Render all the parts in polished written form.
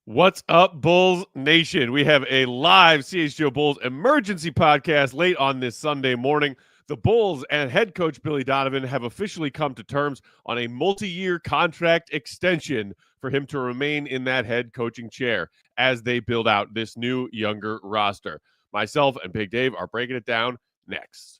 What's up, Bulls Nation? We have a live CHGO Bulls emergency podcast late on this Sunday morning. The Bulls and head coach Billy Donovan have officially come to terms on a multi-year contract extension for him to remain in that head coaching chair as they build out this new, younger roster. Myself and Big Dave are breaking it down next.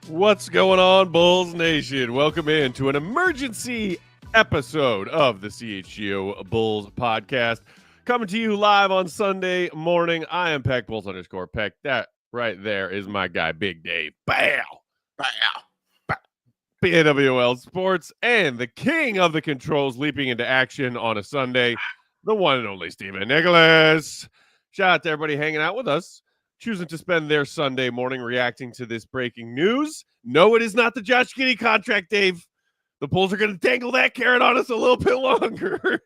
What's going on, Bulls Nation? Welcome in to an emergency episode of the CHGO Bulls podcast. Coming to you live on Sunday morning. I am Peck Bulls _ Peck. That right there is my guy, Big Dave. Bow! Bow! Bow! BAWL Sports and the king of the controls leaping into action on a Sunday, the one and only Steven Nicholas. Shout out to everybody hanging out with us, choosing to spend their Sunday morning reacting to this breaking news. No, it is not the Josh Giddey contract, Dave. The Bulls are going to dangle that carrot on us a little bit longer.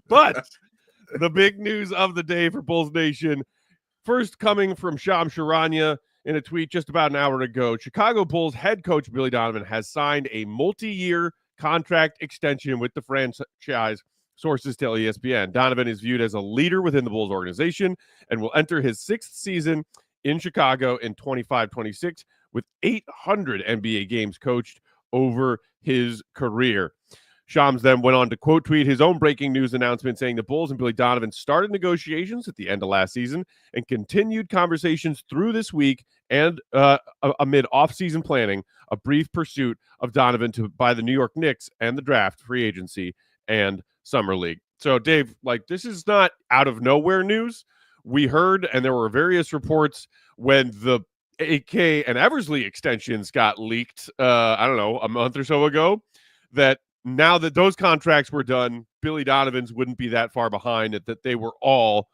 But the big news of the day for Bulls Nation, first coming from Shams Charania in a tweet just about an hour ago, Chicago Bulls head coach Billy Donovan has signed a multi-year contract extension with the franchise. Sources tell ESPN. Donovan is viewed as a leader within the Bulls organization and will enter his sixth season in Chicago in 25-26 with 800 NBA games coached over his career. Shams then went on to quote tweet his own breaking news announcement saying the Bulls and Billy Donovan started negotiations at the end of last season and continued conversations through this week and amid off-season planning, a brief pursuit of Donovan by the New York Knicks and the draft, free agency, and Summer League. So, Dave, this is not out of nowhere news. We heard, and there were various reports when the AK and Eversley extensions got leaked, a month or so ago, that now that those contracts were done, Billy Donovan's wouldn't be that far behind, that they were all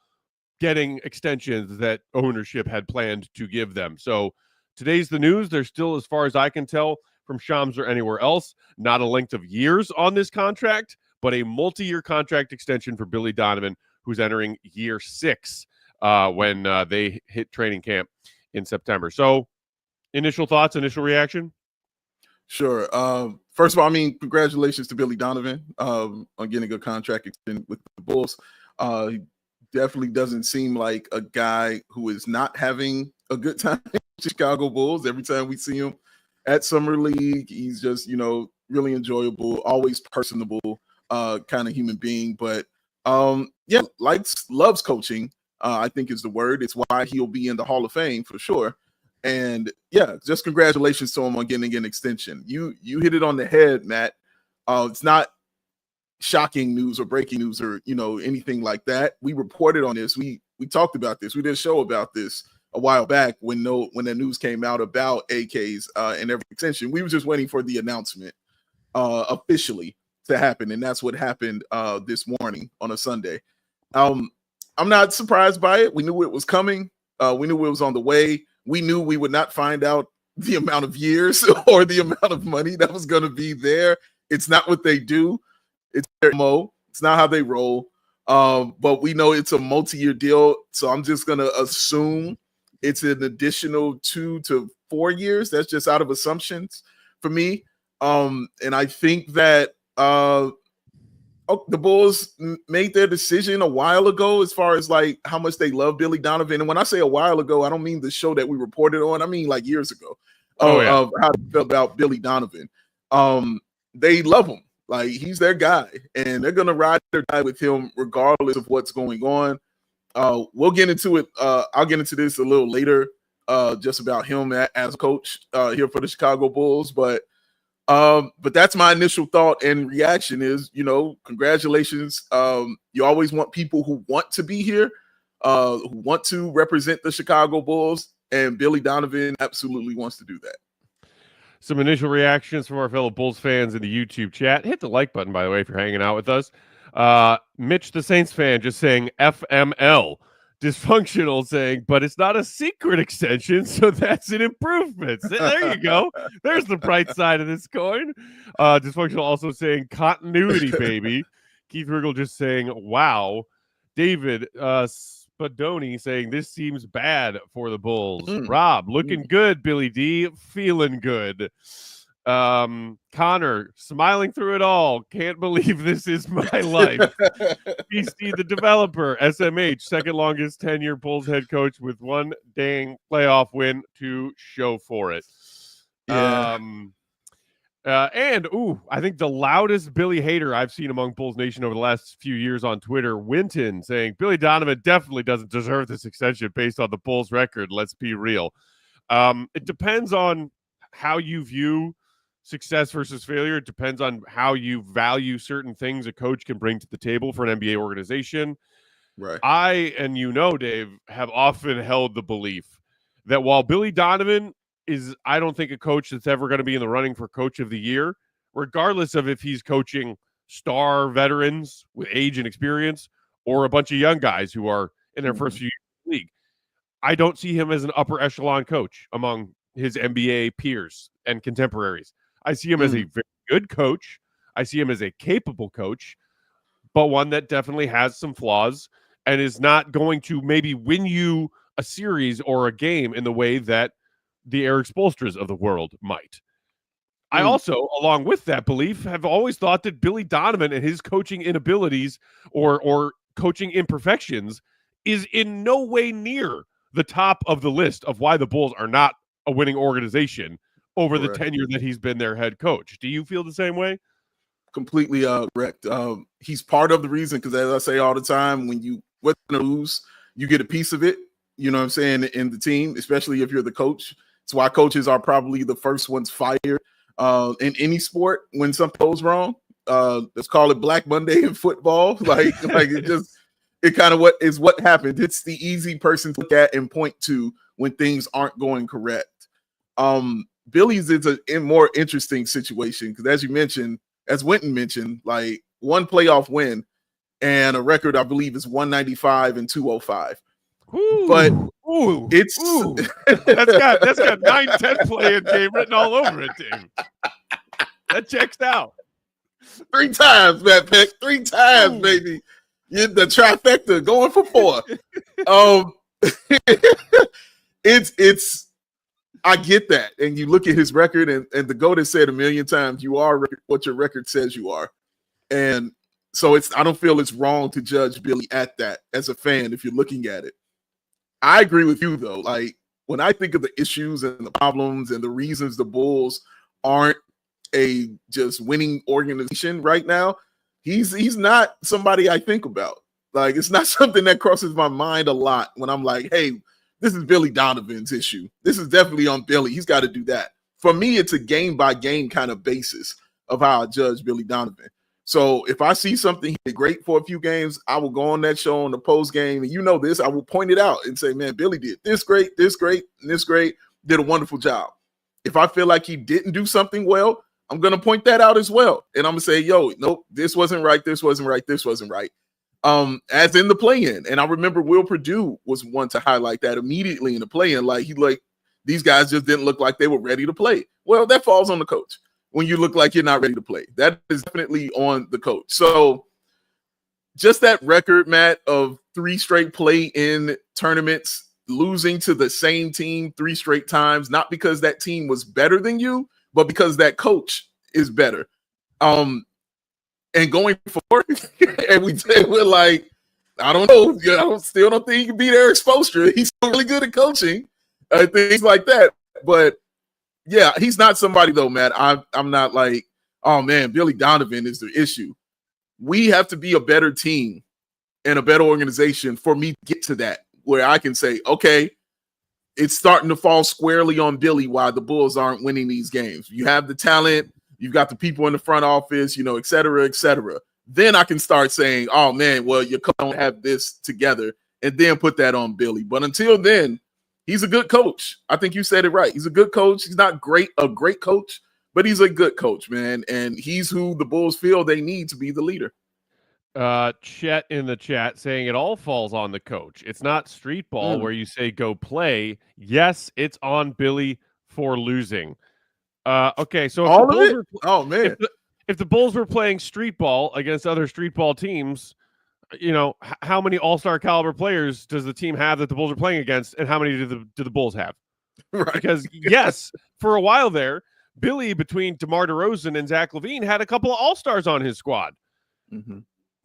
getting extensions that ownership had planned to give them. So today's the news. There's still, as far as I can tell from Shams or anywhere else, not a length of years on this contract, but a multi-year contract extension for Billy Donovan, who's entering year 6 when they hit training camp in September. So initial thoughts, initial reaction? Sure. First of all, congratulations to Billy Donovan on getting a contract extension with the Bulls. He definitely doesn't seem like a guy who is not having a good time in Chicago Bulls. Every time we see him at Summer League, he's just, really enjoyable, always personable kind of human being. But loves coaching, I think is the word. It's why he'll be in the Hall of Fame for sure. And just congratulations to him on getting an extension. You hit it on the head, Matt. It's not shocking news or breaking news or anything like that. We reported on this. We talked about this. We did a show about this a while back when the news came out about AK's and every extension. We were just waiting for the announcement officially to happen, and that's what happened this morning on a Sunday. I'm not surprised by it. We knew it was coming. We knew it was on the way. We knew we would not find out the amount of years or the amount of money that was going to be there. It's not what they do. It's their MO. It's not how they roll. But we know it's a multi-year deal. So I'm just going to assume it's an additional 2 to 4 years. That's just out of assumptions for me. And I think that the Bulls made their decision a while ago as far as how much they love Billy Donovan. And when I say a while ago, I don't mean the show that we reported on. I mean years ago of how they felt about Billy Donovan. They love him. He's their guy, and they're going to ride or die with him regardless of what's going on. We'll get into it. I'll get into this a little later, just about him as a coach here for the Chicago Bulls. But that's my initial thought and reaction is, congratulations. You always want people who want to be here who want to represent the Chicago Bulls, and Billy Donovan absolutely wants to do that. Some initial reactions from our fellow Bulls fans in the YouTube chat. Hit the like button, by the way, if you're hanging out with us. Mitch, the Saints fan, just saying FML. Dysfunctional saying, but it's not a secret extension, so that's an improvement. There you go. There's the bright side of this coin. Dysfunctional also saying continuity, baby. Keith Riggle just saying, wow. David Spadoni saying, this seems bad for the Bulls. Rob, looking good, Billy D. Feeling good. Connor, smiling through it all. Can't believe this is my life. BC, the developer. SMH, second longest tenure Bulls head coach with one dang playoff win to show for it. Yeah. I think the loudest Billy hater I've seen among Bulls Nation over the last few years on Twitter, Winton, saying Billy Donovan definitely doesn't deserve this extension based on the Bulls record. Let's be real. It depends on how you view success versus failure. It depends on how you value certain things a coach can bring to the table for an NBA organization. Right. I, and you know, Dave, have often held the belief that while Billy Donovan is, I don't think, a coach that's ever going to be in the running for coach of the year, regardless of if he's coaching star veterans with age and experience or a bunch of young guys who are in their first few years in the league. I don't see him as an upper echelon coach among his NBA peers and contemporaries. I see him as a very good coach. I see him as a capable coach, but one that definitely has some flaws and is not going to maybe win you a series or a game in the way that the Eric Spoelstras of the world might. I also, along with that belief, have always thought that Billy Donovan and his coaching inabilities or coaching imperfections is in no way near the top of the list of why the Bulls are not a winning organization over the tenure that he's been their head coach. Do you feel the same way? Completely correct. He's part of the reason, because as I say all the time, when you lose, you get a piece of it, you know what I'm saying, in the team, especially if you're the coach. It's why coaches are probably the first ones fired in any sport when something goes wrong. Let's call it Black Monday in football. Like it kind of what happened. It's the easy person to look at and point to when things aren't going correct. Billy's is a more interesting situation because, as you mentioned, as Winton mentioned, like one playoff win and a record, I believe, is 195 and 205. But it's that's got 9-10 play in game written all over it, Dave. That checks out. 3 times, Matt Peck. 3 times, baby. You're the trifecta going for 4. It's I get that. And you look at his record, and the GOAT has said a million times, you are what your record says you are. And so I don't feel it's wrong to judge Billy at that as a fan if you're looking at it. I agree with you, though. Like, when I think of the issues and the problems and the reasons the Bulls aren't a just winning organization right now, he's not somebody I think about. Like, it's not something that crosses my mind a lot when I'm like, hey, this is Billy Donovan's issue. This is definitely on Billy. He's got to do that. For me, it's a game-by-game kind of basis of how I judge Billy Donovan. So if I see something he did great for a few games, I will go on that show on the post game, and you know this, I will point it out and say, man, Billy did this great, and this great, did a wonderful job. If I feel like he didn't do something well, I'm going to point that out as well. And I'm going to say, yo, nope, this wasn't right, this wasn't right, this wasn't right. As in the play-in. And I remember Will Perdue was one to highlight that immediately in the play-in. Like, these guys just didn't look like they were ready to play. Well, that falls on the coach. When you look like you're not ready to play, that is definitely on the coach. So just that record, Matt, of 3 straight play-in tournaments, losing to the same team 3 straight times, not because that team was better than you, but because that coach is better. And going forward, and we're like, I don't know. I still don't think he can beat Eric Spoelstra. He's really good at coaching, things like that. But yeah, he's not somebody, though, Matt. I'm not like, oh, man, Billy Donovan is the issue. We have to be a better team and a better organization for me to get to that, where I can say, okay, it's starting to fall squarely on Billy why the Bulls aren't winning these games. You have the talent. You've got the people in the front office, et cetera, et cetera. Then I can start saying, oh, man, well, you don't have this together, and then put that on Billy. But until then, he's a good coach. I think you said it right. He's a good coach. He's not a great coach, but he's a good coach, man. And he's who the Bulls feel they need to be the leader. Chet in the chat saying it all falls on the coach. It's not street ball where you say go play. Yes, it's on Billy for losing. Okay, so all of it? Oh man. If the Bulls were playing street ball against other street ball teams, how many all-star caliber players does the team have that the Bulls are playing against, and how many do the Bulls have? Right. Because yes, for a while there, Billy, between DeMar DeRozan and Zach LaVine, had a couple of all-stars on his squad.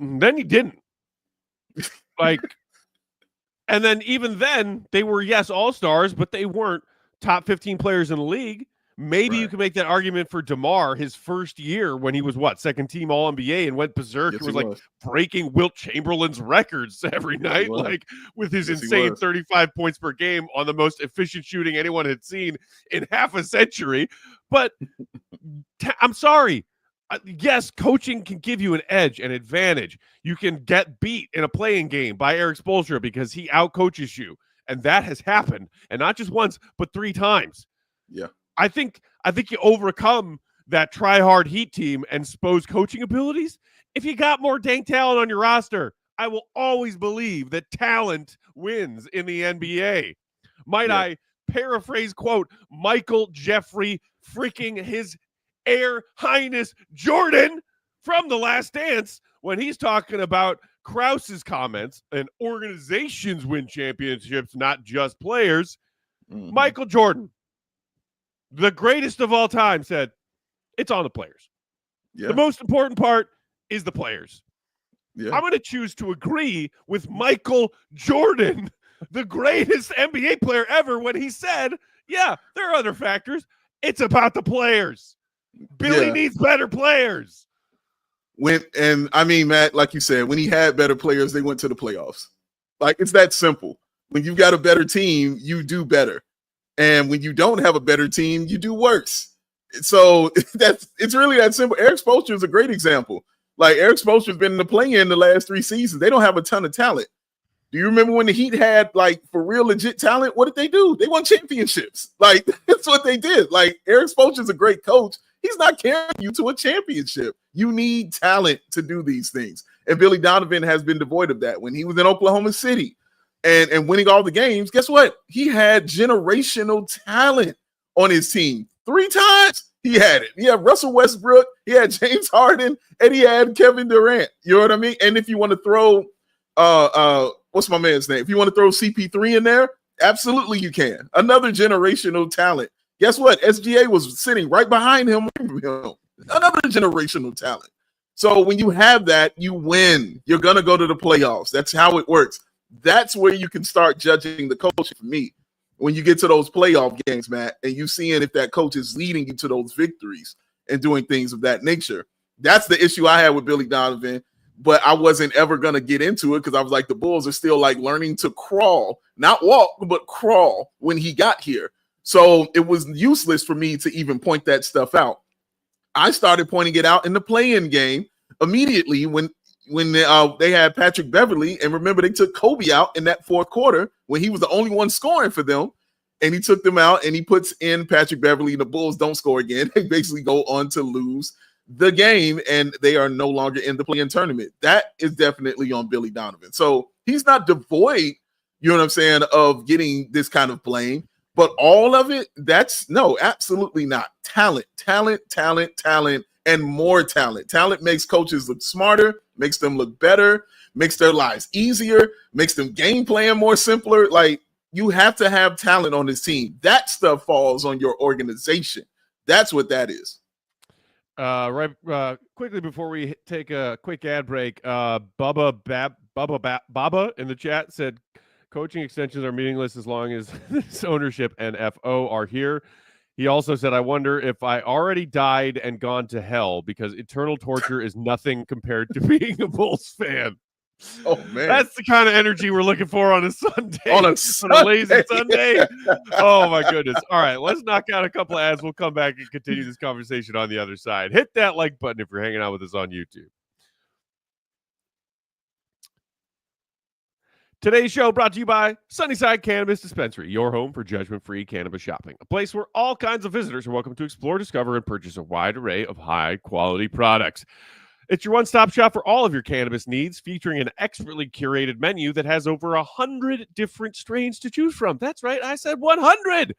Then he didn't. And then even then, they were, yes, all-stars, but they weren't top 15 players in the league. Maybe you can make that argument for DeMar his first year when he was, second team All-NBA and went berserk. Yes, he was breaking Wilt Chamberlain's records every night, with his insane 35 points per game on the most efficient shooting anyone had seen in half a century. But I'm sorry. Yes, coaching can give you an edge, an advantage. You can get beat in a playing game by Eric Spoelstra because he outcoaches you. And that has happened. And not just once, but 3 times. Yeah. I think you overcome that try-hard Heat team and Spo's coaching abilities if you got more dang talent on your roster. I will always believe that talent wins in the NBA. Might I paraphrase, quote, Michael Jeffrey freaking his Air Highness Jordan from The Last Dance when he's talking about Krause's comments and organizations win championships, not just players. Michael Jordan, the greatest of all time, said, it's on the players. The most important part is the players. I'm going to choose to agree with Michael Jordan, the greatest NBA player ever, when he said, there are other factors. It's about the players. Billy needs better players. Matt, like you said, when he had better players, they went to the playoffs. It's that simple. When you've got a better team, you do better. And when you don't have a better team, you do worse. So it's really that simple. Eric Spoelstra is a great example. Eric Spoelstra has been in the play-in the last 3 seasons. They don't have a ton of talent. Do you remember when the Heat had for real legit talent? What did they do? They won championships. That's what they did. Eric Spoelstra is a great coach. He's not carrying you to a championship. You need talent to do these things. And Billy Donovan has been devoid of that. When he was in Oklahoma City and winning all the games, guess what? He had generational talent on his team. 3 times he had it. He had Russell Westbrook, he had James Harden, and he had Kevin Durant. You know what I mean? And if you want to throw what's my man's name? If you want to throw CP3 in there, absolutely you can. Another generational talent. Guess what? SGA was sitting right behind him. Another generational talent. So when you have that, you win. You're going to go to the playoffs. That's how it works. That's where you can start judging the coach for me. When you get to those playoff games, Matt, and you seeing if that coach is leading you to those victories and doing things of that nature. That's the issue I had with Billy Donovan, but I wasn't ever going to get into it because I was like, the Bulls are still learning to crawl, not walk, but crawl when he got here. So it was useless for me to even point that stuff out. I started pointing it out in the play-in game immediately when they had Patrick Beverley. And remember, they took Kobe out in that 4th quarter when he was the only one scoring for them. And he took them out and he puts in Patrick Beverley. The Bulls don't score again. They basically go on to lose the game and they are no longer in the play-in tournament. That is definitely on Billy Donovan. So he's not devoid, you know what I'm saying, of getting this kind of blame. But all of it, absolutely not. Talent, and more talent. Talent makes coaches look smarter, makes them look better, makes their lives easier, makes them game plan more simpler. You have to have talent on this team. That stuff falls on your organization. That's what that is. Quickly before we take a quick ad break, Bubba in the chat said, coaching extensions are meaningless as long as this ownership and FO are here. He also said, I wonder if I already died and gone to hell because eternal torture is nothing compared to being a Bulls fan. Oh, man. That's the kind of energy we're looking for on a Sunday. On a lazy Sunday. Oh, my goodness. All right, let's knock out a couple of ads. We'll come back and continue this conversation on the other side. Hit that like button if you're hanging out with us on YouTube. Today's show brought to you by Sunnyside Cannabis Dispensary, your home for judgment-free cannabis shopping. A place where all kinds of visitors are welcome to explore, discover, and purchase a wide array of high-quality products. It's your one-stop shop for all of your cannabis needs, featuring an expertly curated menu that has over 100 different strains to choose from. That's right, I said 100!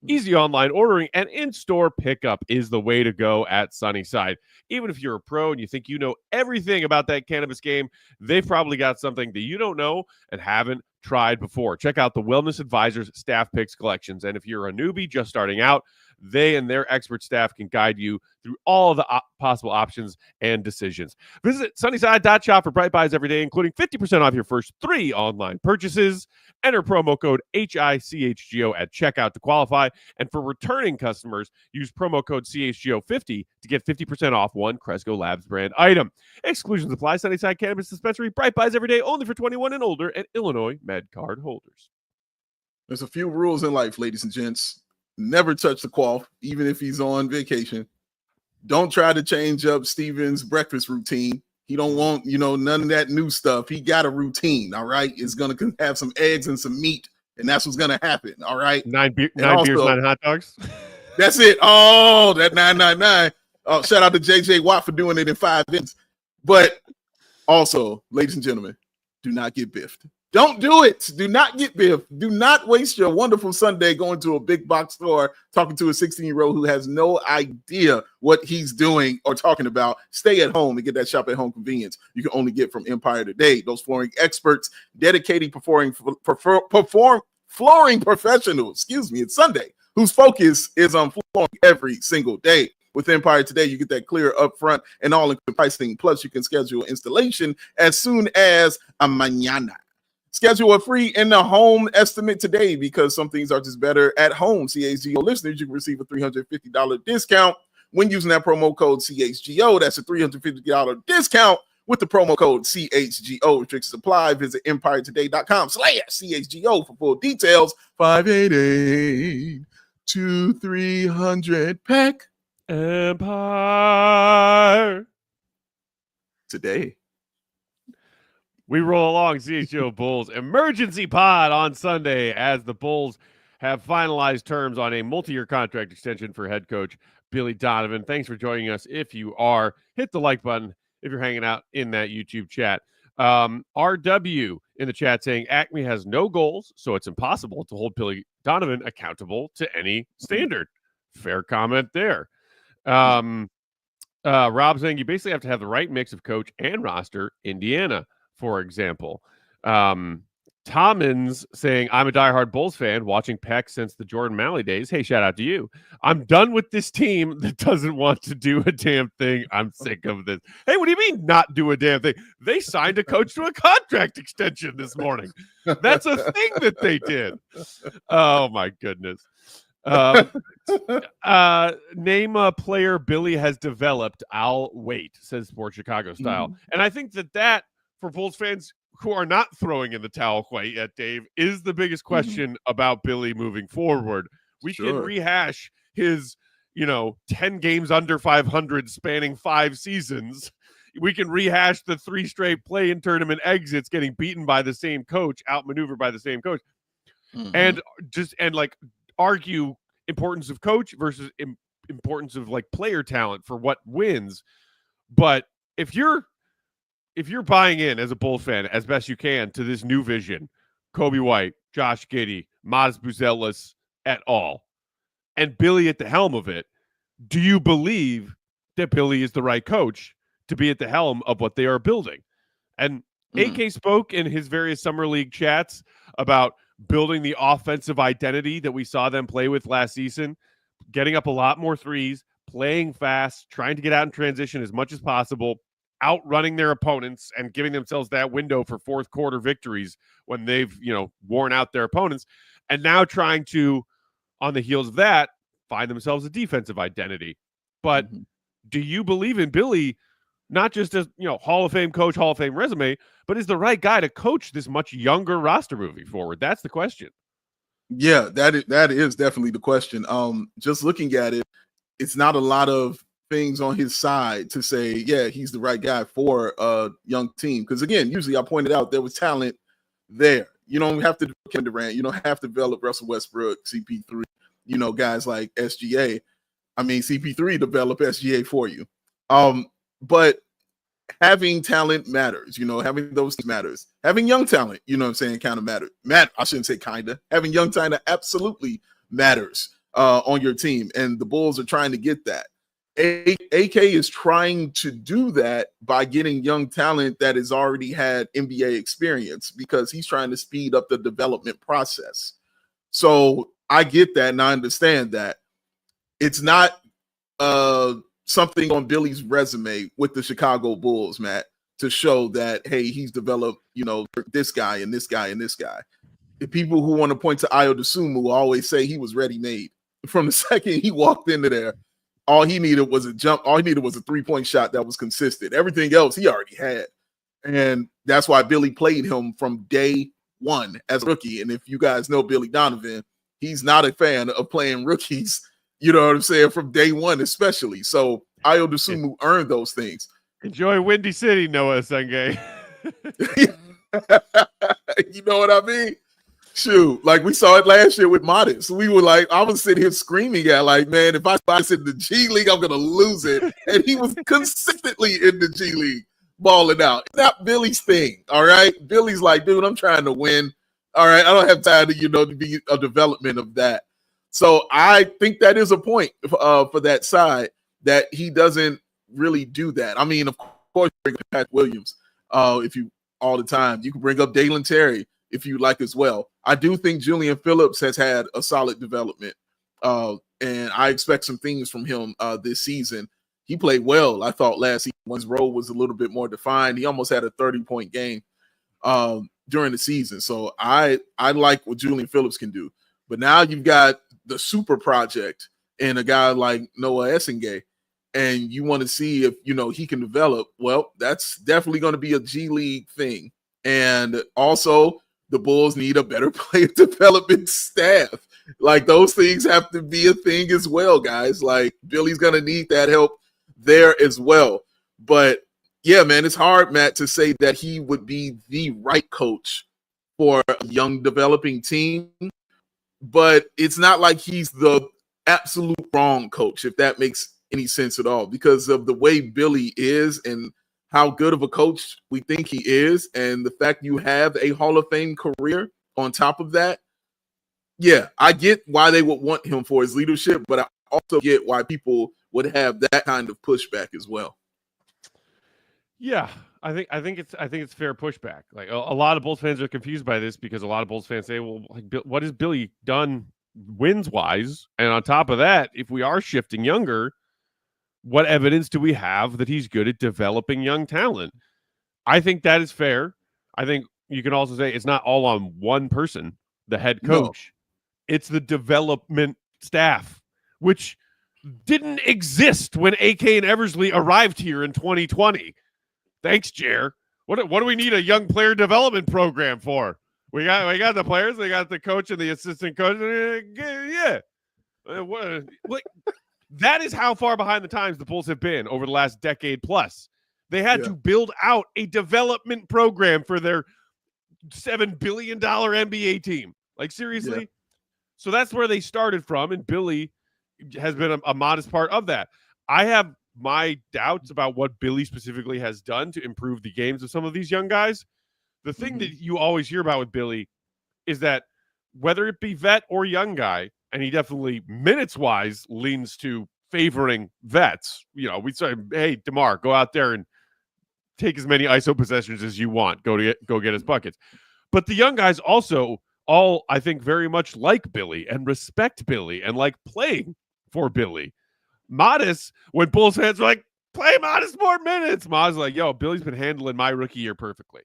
Easy online ordering and in-store pickup is the way to go at Sunnyside. Even if you're a pro and you think you know everything about that cannabis game, they've probably got something that you don't know and haven't tried before. Check out the Wellness Advisors Staff Picks collections. And if you're a newbie just starting out, they and their expert staff can guide you through all of the possible options and decisions. Visit sunnyside.shop for Bright Buys every day, including 50% off your first 3 online purchases. Enter promo code HICHGO at checkout to qualify. And for returning customers, use promo code CHGO50 to get 50% off one Cresco Labs brand item. Exclusions apply. Sunnyside Cannabis Dispensary, Bright Buys every day, only for 21 and older, and Illinois Med Card holders. There's a few rules in life, ladies and gents. Never touch the quaff, even if he's on vacation. Don't try to change up Steven's breakfast routine. He don't want, none of that new stuff. He got a routine, all right? It's going to have some eggs and some meat, and that's what's going to happen, all right? Nine beers, 9 hot dogs. That's it. Oh, that 999. Oh, shout out to JJ Watt for doing it in 5 minutes. But also, ladies and gentlemen, do not get biffed. Don't do it. Do not get biffed. Do not waste your wonderful Sunday going to a big box store talking to a 16-year-old who has no idea what he's doing or talking about. Stay at home and get that shop at home convenience you can only get from Empire Today. Those flooring experts, dedicated flooring professionals, it's Sunday, whose focus is on flooring every single day. With Empire Today, you get that clear upfront and all-inclusive pricing. Plus, you can schedule installation as soon as a mañana. Schedule a free in-the-home estimate today because some things are just better at home. CHGO listeners, you can receive a $350 discount when using that promo code CHGO. That's a $350 discount with the promo code CHGO. Restrictions apply. Visit EmpireToday.com/CHGO for full details. 588-2300 pack. Empire Today. We roll along CHGO Bulls emergency pod on Sunday as the Bulls have finalized terms on a multi-year contract extension for head coach Billy Donovan. Thanks for joining us. If you are, hit the like button if you're hanging out in that YouTube chat. RW in the chat saying Acme has no goals, so it's impossible to hold Billy Donovan accountable to any standard. Fair comment there. Rob saying you basically have to have the right mix of coach and roster. Indiana, for example. Tommins saying, I'm a diehard Bulls fan, watching Peck since the Jordan Malley days. Hey, shout out to you. I'm done with this team that doesn't want to do a damn thing. I'm sick of this. Hey, what do you mean not do a damn thing? They signed a coach to a contract extension this morning. That's a thing that they did. Oh, my goodness. Name a player Billy has developed. I'll wait, says Sports Chicago style. And I think that for Bulls fans who are not throwing in the towel quite yet, Dave, is the biggest question about Billy moving forward. We can rehash his, 10 games under 500 spanning 5 seasons. We can rehash the 3 straight play-in tournament exits, getting beaten by the same coach, outmaneuvered by the same coach, and argue importance of coach versus importance of player talent for what wins. But if you're buying in as a Bulls fan as best you can to this new vision, Kobe White, Josh Giddey, Matas Buzelis et al., and Billy at the helm of it, do you believe that Billy is the right coach to be at the helm of what they are building? And AK spoke in his various summer league chats about building the offensive identity that we saw them play with last season, getting up a lot more threes, playing fast, trying to get out in transition as much as possible, outrunning their opponents and giving themselves that window for fourth quarter victories when they've, worn out their opponents, and now trying to, on the heels of that, find themselves a defensive identity. But do you believe in Billy, not just as, Hall of Fame coach, Hall of Fame resume, but is the right guy to coach this much younger roster moving forward? That's the question. Yeah, that is definitely the question. Just looking at it, it's not a lot of things on his side to say, yeah, he's the right guy for a young team. Because again, usually I pointed out there was talent there. You don't have to do Kevin Durant. You don't have to develop Russell Westbrook, CP3, guys like SGA. I mean, CP3 develop SGA for you. But having talent matters, having those things matters. Having young talent, kind of matters. I shouldn't say kind of. Having young talent absolutely matters on your team. And the Bulls are trying to get that. AK is trying to do that by getting young talent that has already had NBA experience because he's trying to speed up the development process. So I get that and I understand that. It's not something on Billy's resume with the Chicago Bulls, Matt, to show that, hey, he's developed, this guy and this guy and this guy. The people who want to point to Ayo Dosunmu always say he was ready-made. From the second he walked into there, all he needed was a jump. All he needed was a three-point shot that was consistent. Everything else he already had. And that's why Billy played him from day one as a rookie. And if you guys know Billy Donovan, he's not a fan of playing rookies, you know what I'm saying, from day one especially. So Ayo Dosunmu earned those things. Enjoy Windy City, Noah Senge. You know what I mean? Shoot, like we saw it last year with Matas. We were like, I was sitting here screaming at like, man, if I sit in the G League, I'm going to lose it. And he was consistently in the G League balling out. It's not Billy's thing, all right? Billy's like, dude, I'm trying to win. All right, I don't have time to, to be a development of that. So I think that is a point for that side that he doesn't really do that. I mean, of course, you bring up Pat Williams if you all the time. You can bring up Dalen Terry if you like as well. I do think Julian Phillips has had a solid development, and I expect some things from him this season. He played well, I thought, last season. His role was a little bit more defined. He almost had a 30-point game during the season. So I like what Julian Phillips can do. But now you've got the super project and a guy like Noah Senge, and you want to see if, he can develop. Well, that's definitely going to be a G League thing. And also, the Bulls need a better player development staff. Like, those things have to be a thing as well, guys. Like, Billy's going to need that help there as well. But, yeah, man, it's hard, Matt, to say that he would be the right coach for a young developing team. But it's not like he's the absolute wrong coach, if that makes any sense at all, because of the way Billy is and how good of a coach we think he is, and the fact you have a Hall of Fame career on top of that. Yeah, I get why they would want him for his leadership, but I also get why people would have that kind of pushback as well. Yeah, I think it's fair pushback. Like a lot of Bulls fans are confused by this because a lot of Bulls fans say, well, like, what has Billy done wins wise? And on top of that, if we are shifting younger, what evidence do we have that he's good at developing young talent? I think that is fair. I think you can also say it's not all on one person, the head coach. No. It's the development staff, which didn't exist when AK and Eversley arrived here in 2020. Thanks, Jer. What do we need a young player development program for? We got the players, we got the coach and the assistant coach. Yeah. That is how far behind the times the Bulls have been over the last decade plus. They had to build out a development program for their $7 billion NBA team. Like, seriously? Yeah. So that's where they started from, and Billy has been a modest part of that. I have my doubts about what Billy specifically has done to improve the games of some of these young guys. The thing that you always hear about with Billy is that whether it be vet or young guy, and he definitely minutes-wise leans to favoring vets. We say, hey, DeMar, go out there and take as many ISO possessions as you want. Go get his buckets. But the young guys also all, I think, very much like Billy and respect Billy and like playing for Billy. Matas, when Bulls fans were like, play Matas more minutes, Matas like, yo, Billy's been handling my rookie year perfectly.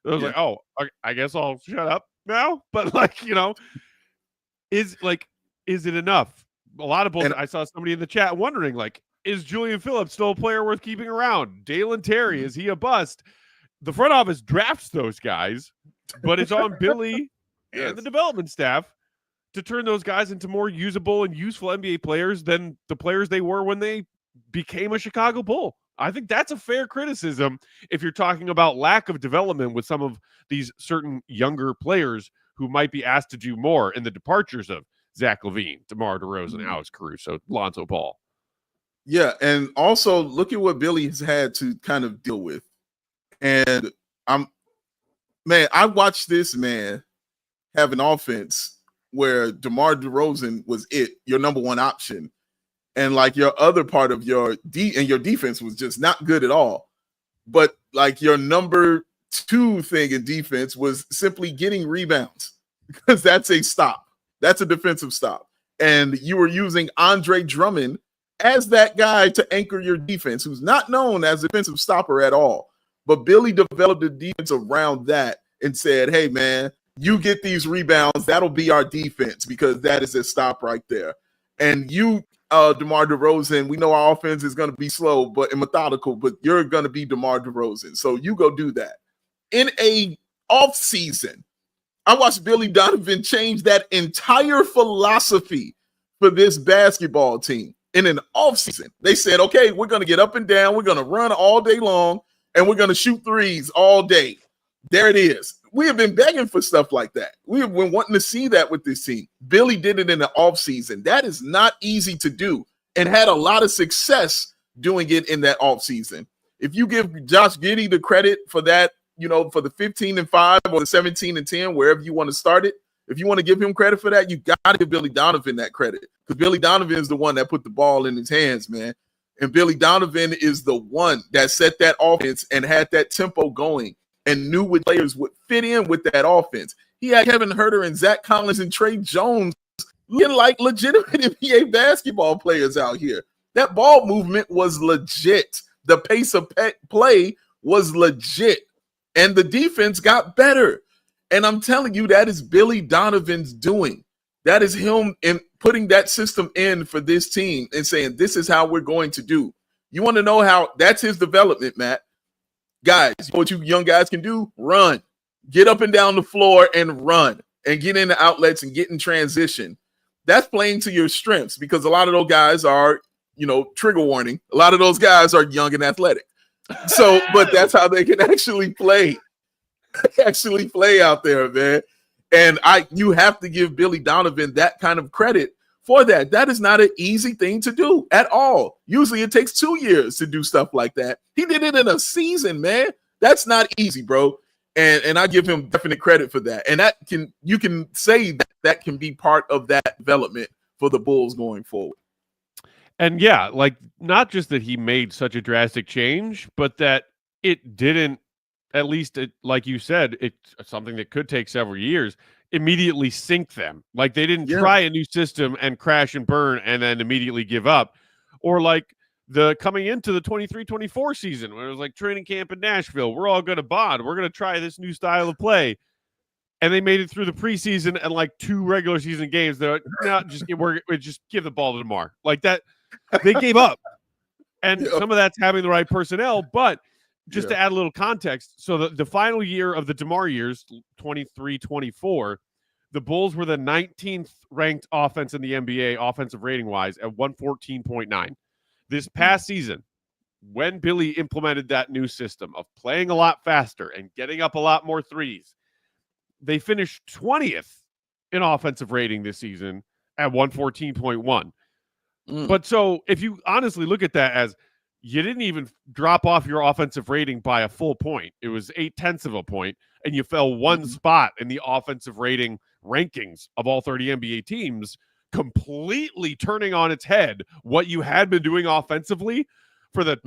I was like, oh, I guess I'll shut up now. But is it enough? A lot of Bulls, I saw somebody in the chat wondering, like, is Julian Phillips still a player worth keeping around? Dalen Terry, is he a bust? The front office drafts those guys, but it's on Billy and the development staff to turn those guys into more usable and useful NBA players than the players they were when they became a Chicago Bull. I think that's a fair criticism if you're talking about lack of development with some of these certain younger players who might be asked to do more in the departures of Zach LaVine, DeMar DeRozan, Alex Caruso, Lonzo Ball. Yeah, and also look at what Billy has had to kind of deal with. And I watched this man have an offense where DeMar DeRozan was your number one option. And like your other part of your defense was just not good at all. But like your number two thing in defense was simply getting rebounds, because that's a stop. That's a defensive stop. And you were using Andre Drummond as that guy to anchor your defense, who's not known as a defensive stopper at all. But Billy developed a defense around that and said, hey, man, you get these rebounds. That'll be our defense, because that is a stop right there. And you, DeMar DeRozan, we know our offense is going to be slow and methodical, but you're going to be DeMar DeRozan. So you go do that. In a off season, I watched Billy Donovan change that entire philosophy for this basketball team. In an offseason, they said, okay, we're going to get up and down. We're going to run all day long, and we're going to shoot threes all day. There it is. We have been begging for stuff like that. We have been wanting to see that with this team. Billy did it in the offseason. That is not easy to do, and had a lot of success doing it in that offseason. If you give Josh Giddey the credit for that, for the 15-5 or the 17-10, wherever you want to start it, if you want to give him credit for that, you got to give Billy Donovan that credit, because Billy Donovan is the one that put the ball in his hands, man. And Billy Donovan is the one that set that offense and had that tempo going and knew what players would fit in with that offense. He had Kevin Huerter and Zach Collins and Trey Jones looking like legitimate NBA basketball players out here. That ball movement was legit. The pace of play was legit. And the defense got better. And I'm telling you, that is Billy Donovan's doing. That is him in putting that system in for this team and saying, this is how we're going to do. You want to know how that's his development, Matt? Guys, you know what you young guys can do? Run. Get up and down the floor and run and get into outlets and get in transition. That's playing to your strengths, because a lot of those guys are, trigger warning. A lot of those guys are young and athletic. So, but that's how they can actually play. Out there, man. And you have to give Billy Donovan that kind of credit for that. That is not an easy thing to do at all. Usually it takes 2 years to do stuff like that. He did it in a season, man. That's not easy, bro. And I give him definite credit for that. And you can say that can be part of that development for the Bulls going forward. And yeah, like, not just that he made such a drastic change, but that it didn't, at least like you said, it's something that could take several years, immediately sink them. Like, they didn't try a new system and crash and burn and then immediately give up. Or like the coming into the 23-24 season, when it was like training camp in Nashville, we're all going to bond. We're going to try this new style of play. And they made it through the preseason and like 2 regular season games. They're like, no, just give the ball to DeMar. Like that, they gave up. And some of that's having the right personnel, but just to add a little context, so the final year of the DeMar years, 23-24, the Bulls were the 19th ranked offense in the NBA, offensive rating-wise, at 114.9. This past season, when Billy implemented that new system of playing a lot faster and getting up a lot more threes, they finished 20th in offensive rating this season at 114.1. But so if you honestly look at that as, you didn't even drop off your offensive rating by a full point. It was 0.8 of a point, and you fell one spot in the offensive rating rankings of all 30 NBA teams, completely turning on its head what you had been doing offensively for the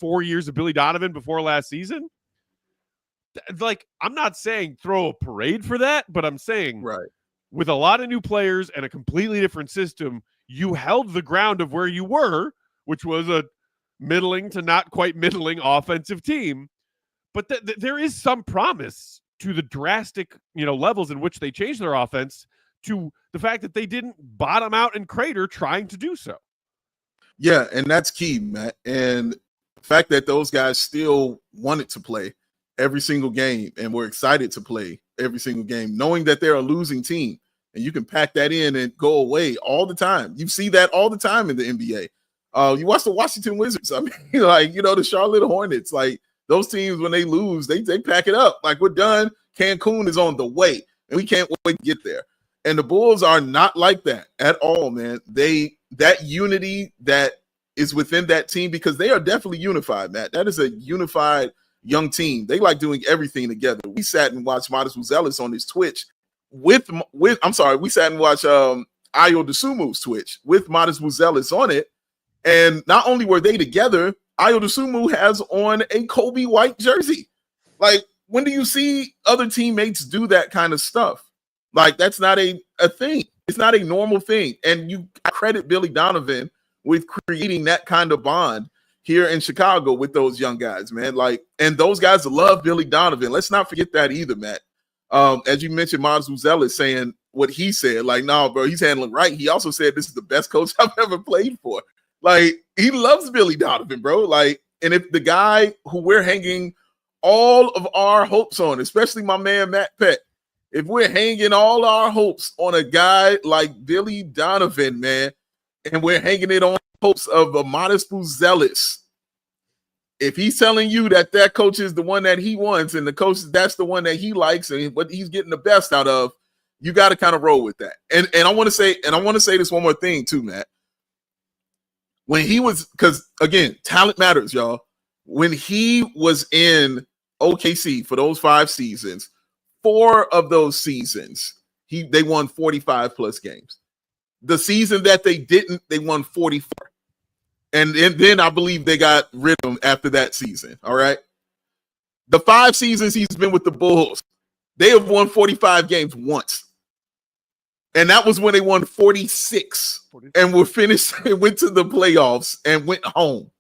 4 years of Billy Donovan before last season. Like, I'm not saying throw a parade for that, but I'm saying with a lot of new players and a completely different system, you held the ground of where you were, which was a middling to not quite middling offensive team. But there is some promise to the drastic, levels in which they changed their offense, to the fact that they didn't bottom out and crater trying to do so. Yeah, and that's key, Matt. And the fact that those guys still wanted to play every single game and were excited to play every single game, knowing that they're a losing team, and you can pack that in and go away all the time. You see that all the time in the NBA. You watch the Washington Wizards. I mean, like, the Charlotte Hornets, like those teams, when they lose, they pack it up. Like, we're done. Cancun is on the way, and we can't wait to get there. And the Bulls are not like that at all, man. That unity that is within that team, because they are definitely unified, Matt. That is a unified young team. They like doing everything together. We sat and watched Matas Buzelis on his Twitch we sat and watched Ayo Dosunmu's Twitch with Matas Buzelis on it. And not only were they together, Ayo Dosunmu has on a Kobe White jersey. Like, when do you see other teammates do that kind of stuff? Like, that's not a thing. It's not a normal thing. And I credit Billy Donovan with creating that kind of bond here in Chicago with those young guys, man. Like, and those guys love Billy Donovan. Let's not forget that either, Matt. As you mentioned, Matas Buzelis saying what he said, like, no, bro, he's handling right. He also said this is the best coach I've ever played for. Like, he loves Billy Donovan, bro. Like, and if the guy who we're hanging all of our hopes on, especially my man Matt Peck, if we're hanging all our hopes on a guy like Billy Donovan, man, and we're hanging it on hopes of a Matas Buzelis, if he's telling you that coach is the one that he wants and the coach that's the one that he likes and what he's getting the best out of, you got to kind of roll with that. And I want to say this one more thing too, Matt. When he was, because again, talent matters, y'all. When he was in OKC for those 5 seasons, 4 of those seasons, they won 45 plus games. The season that they didn't, they won 44. And then I believe they got rid of him after that season. All right. The 5 seasons he's been with the Bulls, they have won 45 games once. And that was when they won 46 and were finished and went to the playoffs and went home.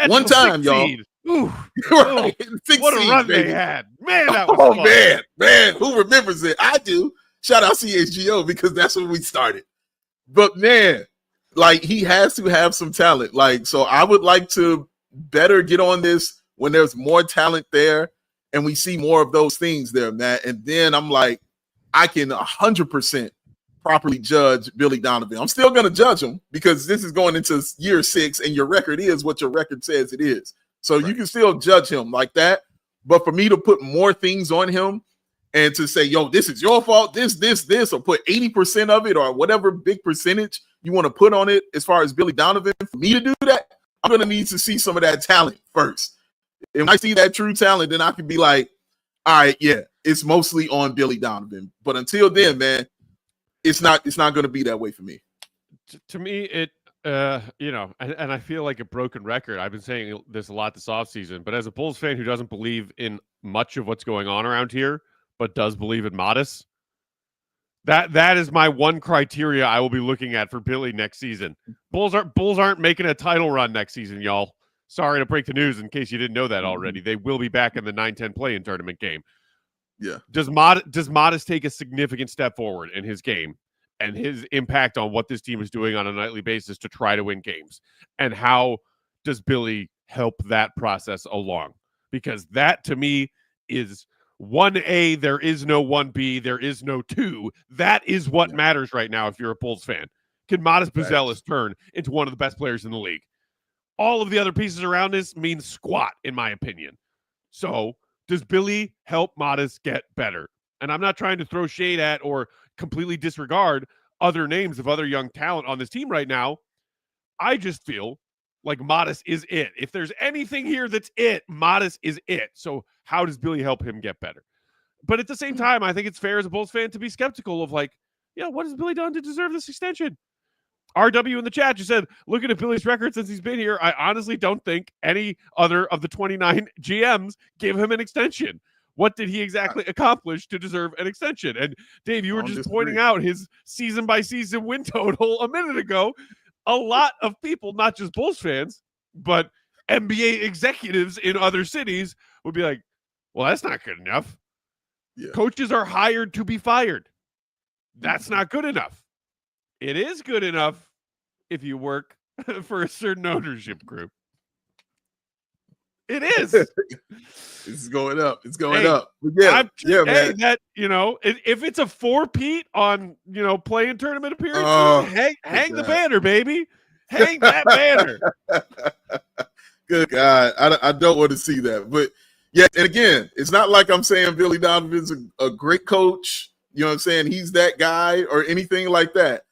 One time, y'all. Ooh, right. What a run they had. Man, that was fun. Man, who remembers it? I do. Shout out CHGO, because that's when we started. But man, like, he has to have some talent. Like, so I would like to better get on this when there's more talent there and we see more of those things there, Matt. And then I'm like, I can 100% properly judge Billy Donovan. I'm still going to judge him because this is going into year 6 and your record is what your record says it is. So right. You can still judge him like that. But for me to put more things on him and to say, yo, this is your fault, this, or put 80% of it or whatever big percentage you want to put on it as far as Billy Donovan, for me to do that, I'm going to need to see some of that talent first. If I see that true talent, then I can be like, all right, yeah, it's mostly on Billy Donovan. But until then, man, it's not going to be that way for me. To me, it, and I feel like a broken record. I've been saying this a lot this offseason, but as a Bulls fan who doesn't believe in much of what's going on around here, but does believe in Matas, that is my one criteria I will be looking at for Billy next season. Bulls aren't making a title run next season, y'all. Sorry to break the news in case you didn't know that already. They will be back in the 9-10 play-in tournament game. Yeah. Does Matas take a significant step forward in his game and his impact on what this team is doing on a nightly basis to try to win games? And how does Billy help that process along? Because that, to me, is 1A. There is no 1B. There is no 2. That is what matters right now if you're a Bulls fan. Can Matas Buzelis turn into one of the best players in the league? All of the other pieces around this mean squat, in my opinion. So does Billy help Matas get better? And I'm not trying to throw shade at or completely disregard other names of other young talent on this team right now. I just feel like Matas is it. If there's anything here that's it, Matas is it. So how does Billy help him get better? But at the same time, I think it's fair as a Bulls fan to be skeptical of, like, what has Billy done to deserve this extension? RW in the chat just said, looking at Billy's record since he's been here, I honestly don't think any other of the 29 GMs gave him an extension. What did he exactly accomplish to deserve an extension? And Dave, you were just pointing out his season by season win total a minute ago. A lot of people, not just Bulls fans, but NBA executives in other cities would be like, well, that's not good enough. Yeah. Coaches are hired to be fired. That's not good enough. It is good enough if you work for a certain ownership group. It is. It's going up. It's going up. Man. That, if it's a 4-peat on, playing tournament appearances, hang the banner, baby. Hang that banner. Good God. I don't want to see that. But yeah, and again, it's not like I'm saying Billy Donovan's a great coach. You know what I'm saying? He's that guy or anything like that.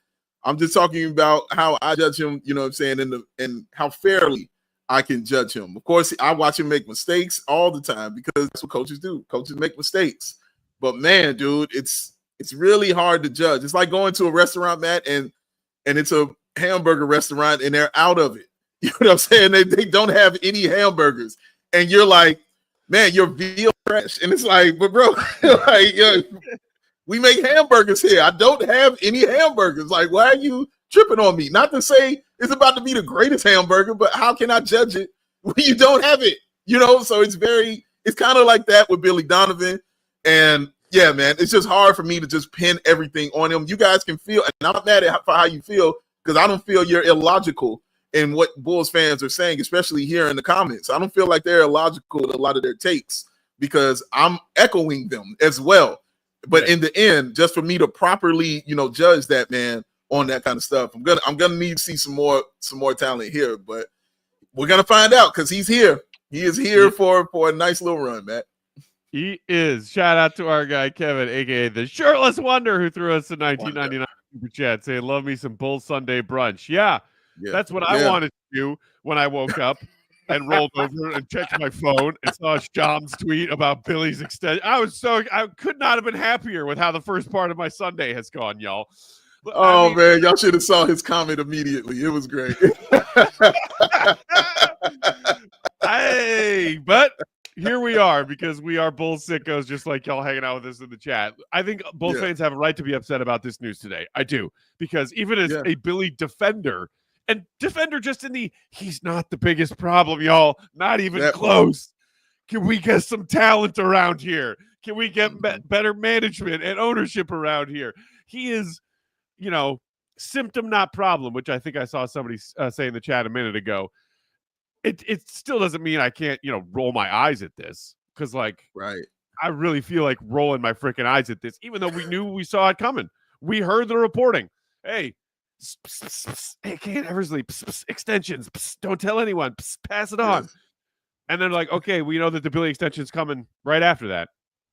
I'm just talking about how I judge him, you know what I'm saying, and how fairly I can judge him. Of course, I watch him make mistakes all the time because that's what coaches do. Coaches make mistakes. But man, dude, it's really hard to judge. It's like going to a restaurant, Matt, and it's a hamburger restaurant and they're out of it. You know what I'm saying? They don't have any hamburgers. And you're like, man, your veal fresh. And it's like, but bro, like, we make hamburgers here. I don't have any hamburgers. Like, why are you tripping on me? Not to say it's about to be the greatest hamburger, but how can I judge it when you don't have it? You know, so it's kind of like that with Billy Donovan. And yeah, man, it's just hard for me to just pin everything on him. You guys can feel, and I'm not mad at how you feel because I don't feel you're illogical in what Bulls fans are saying, especially here in the comments. I don't feel like they're illogical with a lot of their takes because I'm echoing them as well. But in the end, just for me to properly, judge that, man, on that kind of stuff, I'm gonna need to see some more talent here. But we're gonna find out because he's here. He is here for a nice little run, Matt. He is. Shout out to our guy Kevin, aka the Shirtless Wonder, who threw us a 1999 super chat saying, "Love me some Bulls Sunday brunch." Yeah. That's what I wanted to do when I woke up and rolled over and checked my phone and saw Shams tweet about Billy's extension. I could not have been happier with how the first part of my Sunday has gone, y'all. But, man, y'all should have saw his comment immediately. It was great. Hey, but here we are because we are Bulls sickos, just like y'all hanging out with us in the chat. I think Bulls fans have a right to be upset about this news today. I do, because even as a Billy defender, and defender just in he's not the biggest problem, y'all. Not even close. Can we get some talent around here? Can we get better management and ownership around here? He is, symptom not problem, which I think I saw somebody say in the chat a minute ago. It still doesn't mean I can't, roll my eyes at this. Because, I really feel like rolling my freaking eyes at this, even though we saw it coming. We heard the reporting. Hey, hey, Kate Eversley, extensions. Don't tell anyone. Pass it on. And then like, okay, we know that the Billy extension's coming right after that.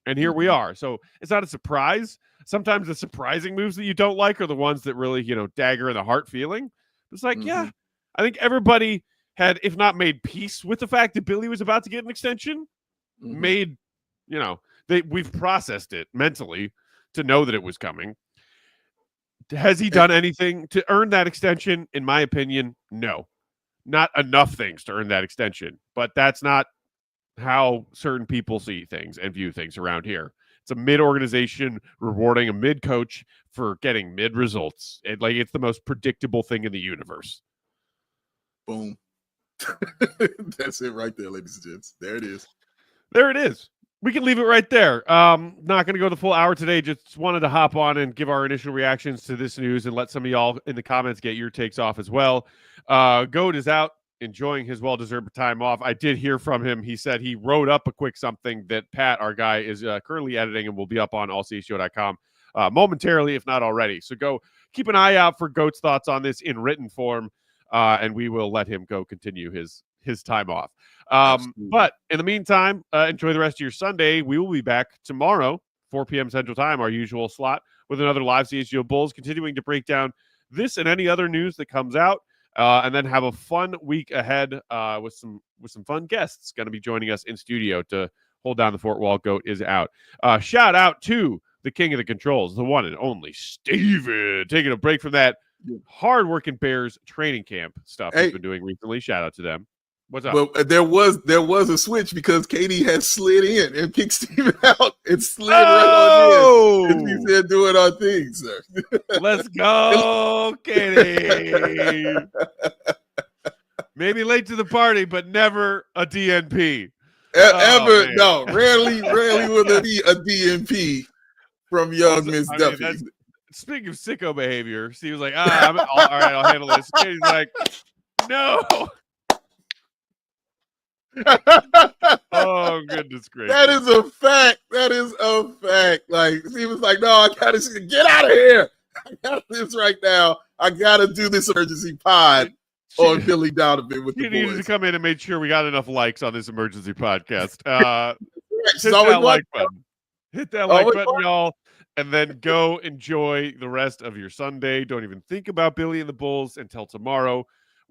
And here we are. So it's not a surprise. Sometimes the surprising moves that you don't like are the ones that really, dagger in the heart feeling. It's like, yeah, I think everybody had, if not made peace with the fact that Billy was about to get an extension, made, we've processed it mentally to know that it was coming. Has he done anything to earn that extension? In my opinion, no. Not enough things to earn that extension. But that's not how certain people see things and view things around here. It's a mid-organization rewarding a mid-coach for getting mid-results. It's the most predictable thing in the universe. Boom. That's it right there, ladies and gents. There it is. There it is. We can leave it right there. Not going to go the full hour today. Just wanted to hop on and give our initial reactions to this news and let some of y'all in the comments get your takes off as well. Goat is out enjoying his well-deserved time off. I did hear from him. He said he wrote up a quick something that Pat, our guy, is currently editing and will be up on allchgo.com momentarily, if not already. So go keep an eye out for Goat's thoughts on this in written form, and we will let him go continue his time off. But in the meantime, enjoy the rest of your Sunday. We will be back tomorrow, 4 p.m. Central Time, our usual slot, with another live CHGO Bulls, continuing to break down this and any other news that comes out, and then have a fun week ahead with some fun guests going to be joining us in studio to hold down the fort while Goat is out. Shout out to the king of the controls, the one and only Steven, taking a break from that hard-working Bears training camp stuff he's been doing recently. Shout out to them. What's up? Well, there was a switch because Katie has slid in and picked Steven out and slid right on in. And he said, doing our thing, sir. Let's go, Katie. Maybe late to the party, but never a DNP. Ever, no. Rarely will there be a DNP from young Miss Duffy. Speaking of sicko behavior, Steve was like, all right, I'll handle this. Katie's like, no. Oh, goodness gracious. That is a fact. Like, he was like, no, I gotta get out of here. I got this right now. I gotta do this emergency pod on Billy Donovan with he the needed to boys. come in and make sure we got enough likes on this emergency podcast. It's Hit always that like button. Hit that like button, y'all, and then go enjoy the rest of your Sunday. Don't even think about Billy and the Bulls until tomorrow.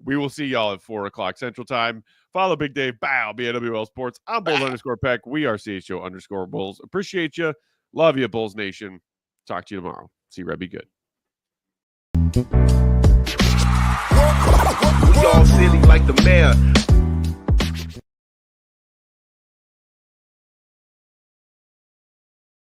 We will see y'all at 4 o'clock Central Time. Follow Big Dave Bow, BAWL Sports. I'm Bulls_Peck. We are CHGO_Bulls. Appreciate you. Love you, Bulls Nation. Talk to you tomorrow. See you, Red. Be good.